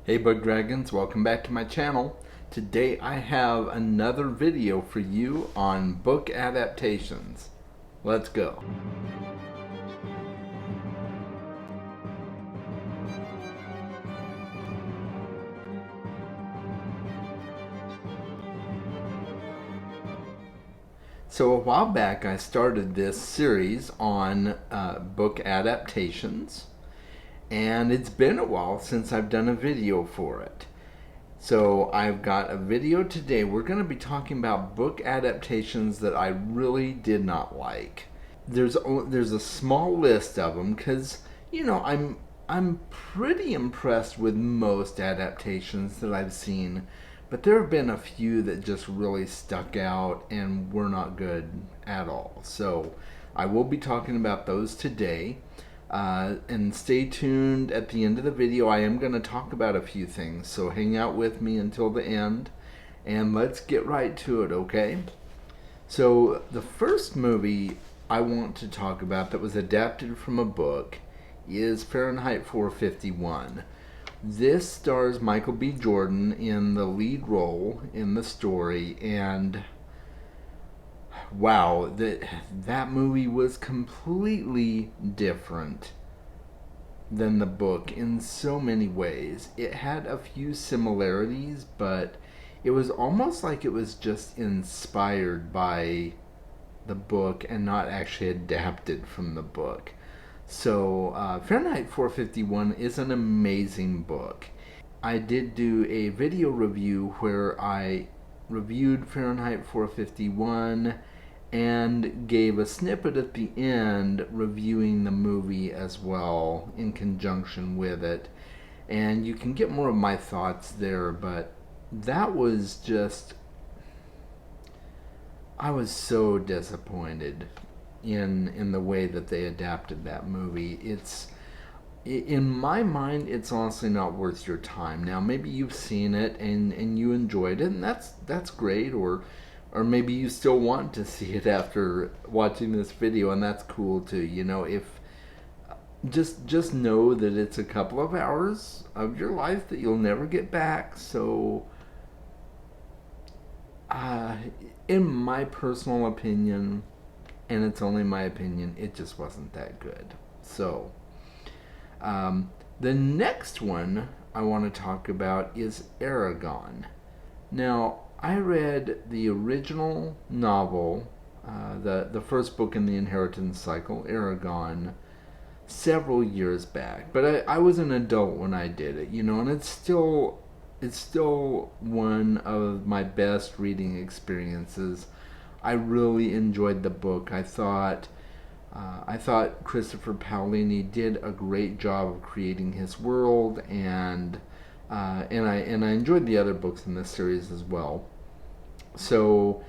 Hey Bug Dragons, welcome back to my channel. Today I have another video for you on book adaptations. Let's go. So a while back I started this series on book adaptations, and it's been a while since I've done a video for it. So I've got a video today. We're going to be talking about book adaptations that I really did not like. There's a small list of them because I'm pretty impressed with most adaptations that I've seen, but there have been a few that just really stuck out and were not good at all. So I will be talking about those today. And stay tuned at the end of the video. I am going to talk about a few things, so hang out with me until the end, and let's get right to it, okay? So the first movie I want to talk about that was adapted from a book is Fahrenheit 451. This stars Michael B. Jordan in the lead role in the story, and wow, that movie was completely different than the book in so many ways. It had a few similarities, but it was almost like it was just inspired by the book and not actually adapted from the book. So Fahrenheit 451 is an amazing book. I did do a video review where I reviewed Fahrenheit 451 and gave a snippet at the end reviewing the movie as well in conjunction with it. And you can get more of my thoughts there, but that was just, I was so disappointed in the way that they adapted that movie. It's, in my mind, it's honestly not worth your time. Now maybe you've seen it and you enjoyed it, and that's great, or maybe you still want to see it after watching this video, and that's cool too. If just know that it's a couple of hours of your life that you'll never get back. So in my personal opinion, and it's only my opinion, it just wasn't that good. So the next one I want to talk about is Aragon. Now, I read the original novel, the first book in the Inheritance cycle, Aragon, several years back. But I was an adult when I did it, and it's still one of my best reading experiences. I really enjoyed the book. I thought Christopher Paolini did a great job of creating his world, and I enjoyed the other books in this series as well. So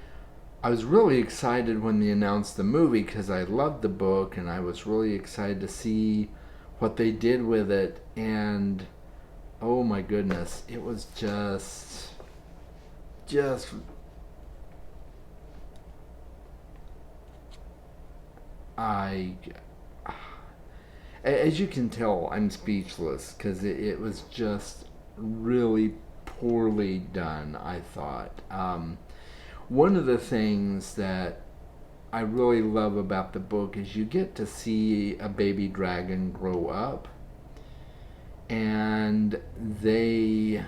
I was really excited when they announced the movie because I loved the book, and I was really excited to see what they did with it. And oh my goodness, it was just I as you can tell, I'm speechless because it was just really poorly done, I thought. One of the things that I really love about the book is you get to see a baby dragon grow up, and they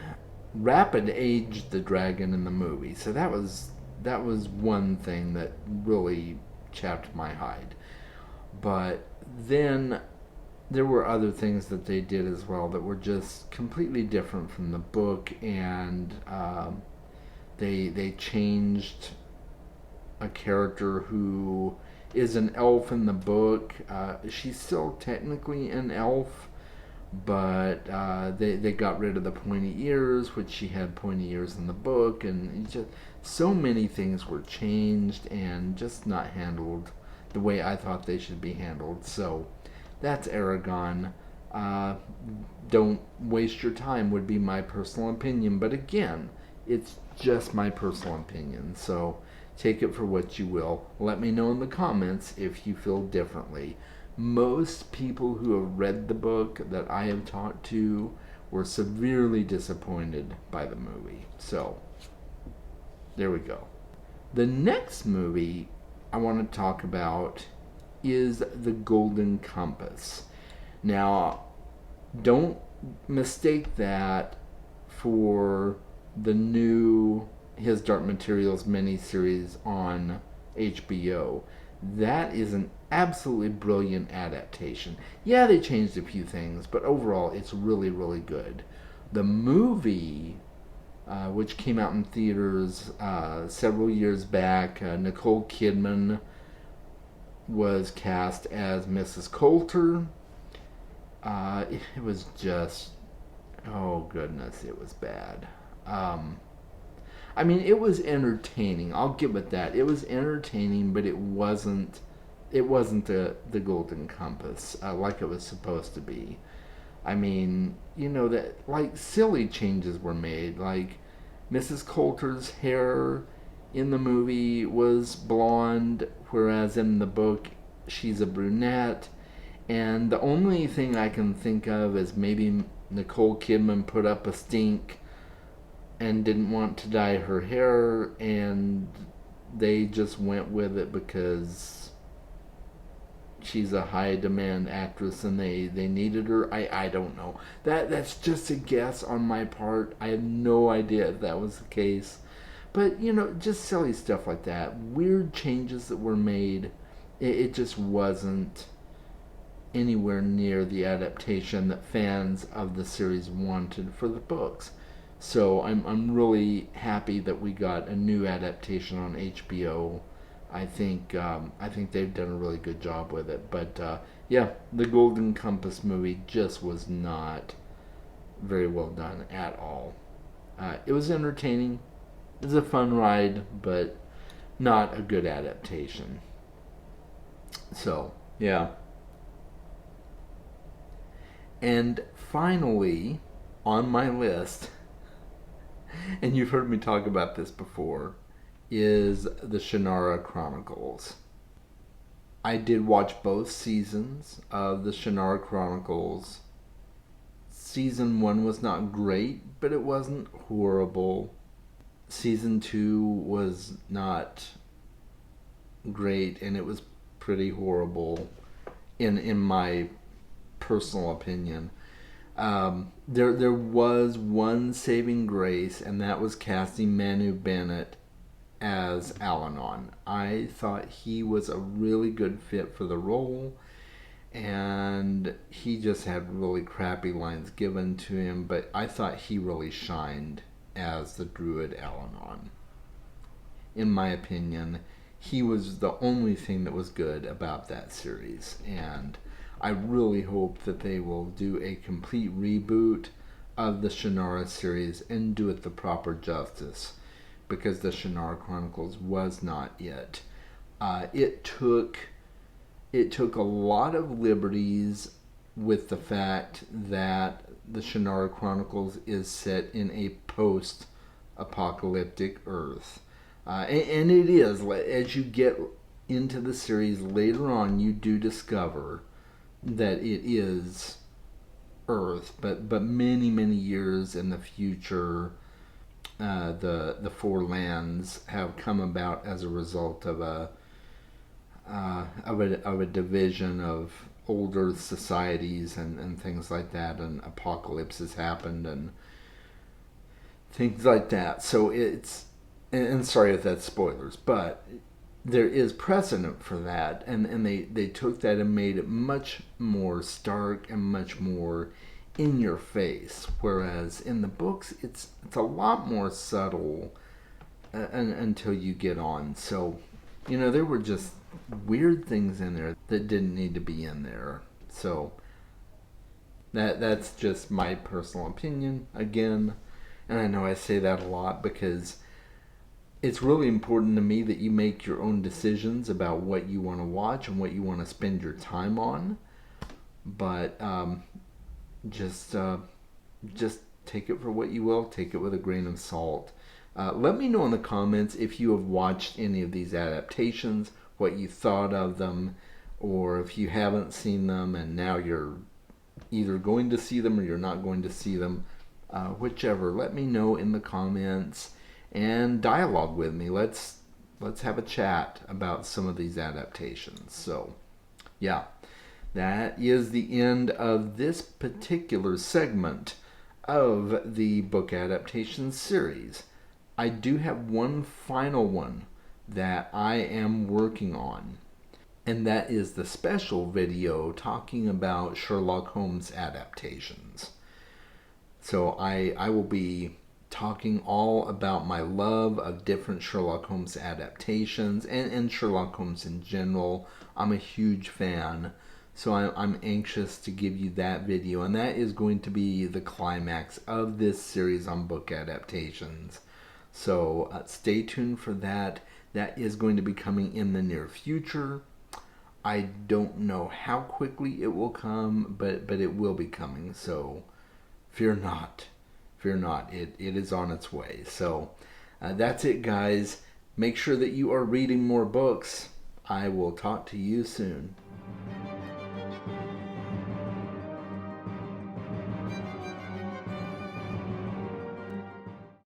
rapid aged the dragon in the movie. So that was one thing that really chapped my hide. But then there were other things that they did as well that were just completely different from the book, and they changed a character who is an elf in the book. She's still technically an elf, but they got rid of the pointy ears, which she had pointy ears in the book, and just so many things were changed and just not handled the way I thought they should be handled. So that's Aragon. Don't waste your time would be my personal opinion, but again, it's just my personal opinion, so take it for what you will. Let me know in the comments if you feel differently. Most people who have read the book that I have talked to were severely disappointed by the movie. So, there we go. The next movie I want to talk about is The Golden Compass. Now, don't mistake that for the new His Dark Materials miniseries on HBO. That is an absolutely brilliant adaptation. Yeah, they changed a few things, but overall it's really, really good. The movie, which came out in theaters several years back, Nicole Kidman was cast as Mrs. Coulter. It was just, oh goodness, it was bad. I mean, it was entertaining. I'll give it that. It was entertaining, but it wasn't. It wasn't the Golden Compass like it was supposed to be. I mean, that like silly changes were made. Like Mrs. Coulter's hair in the movie was blonde, whereas in the book she's a brunette. And the only thing I can think of is maybe Nicole Kidman put up a stink and didn't want to dye her hair, and they just went with it because she's a high demand actress and they needed her. I don't know. That's just a guess on my part. I have no idea if that was the case. But, just silly stuff like that. Weird changes that were made. It just wasn't anywhere near the adaptation that fans of the series wanted for the books. So I'm really happy that we got a new adaptation on HBO. I think they've done a really good job with it. But yeah, the Golden Compass movie just was not very well done at all. It was entertaining. It was a fun ride, but not a good adaptation. So yeah. And finally, on my list, and you've heard me talk about this before, is the Shannara Chronicles. I did watch both seasons of the Shannara Chronicles. Season 1 was not great, but it wasn't horrible. Season 2 was not great, and it was pretty horrible in my personal opinion. There was one saving grace, and that was casting Manu Bennett as Al-Anon. I thought he was a really good fit for the role, and he just had really crappy lines given to him, but I thought he really shined as the druid Al-Anon. In my opinion, he was the only thing that was good about that series, and I really hope that they will do a complete reboot of the Shannara series and do it the proper justice, because the Shannara Chronicles was not it. It took a lot of liberties with the fact that the Shannara Chronicles is set in a post-apocalyptic Earth. And it is. As you get into the series later on, you do discover that it is Earth, but many, many years in the future, the Four Lands have come about as a result of a division of older societies and things like that, and apocalypses happened and things like that. So it's, and sorry if that's spoilers, but there is precedent for that, and they took that and made it much more stark and much more in your face, whereas in the books it's a lot more subtle until you get on. So there were just weird things in there that didn't need to be in there. So that's just my personal opinion again, and I know I say that a lot because it's really important to me that you make your own decisions about what you want to watch and what you want to spend your time on. But just take it for what you will. Take it with a grain of salt. Let me know in the comments if you have watched any of these adaptations, what you thought of them, or if you haven't seen them and now you're either going to see them or you're not going to see them. Whichever, let me know in the comments and dialogue with me. Let's have a chat about some of these adaptations. So, yeah, that is the end of this particular segment of the book adaptations series. I do have one final one that I am working on, and that is the special video talking about Sherlock Holmes adaptations. So I will be talking all about my love of different Sherlock Holmes adaptations and Sherlock Holmes in general. I'm a huge fan, so I'm anxious to give you that video, and that is going to be the climax of this series on book adaptations. So stay tuned for that. That is going to be coming in the near future. I don't know how quickly it will come, but it will be coming. So fear not. Fear not. It is on its way. So that's it, guys. Make sure that you are reading more books. I will talk to you soon.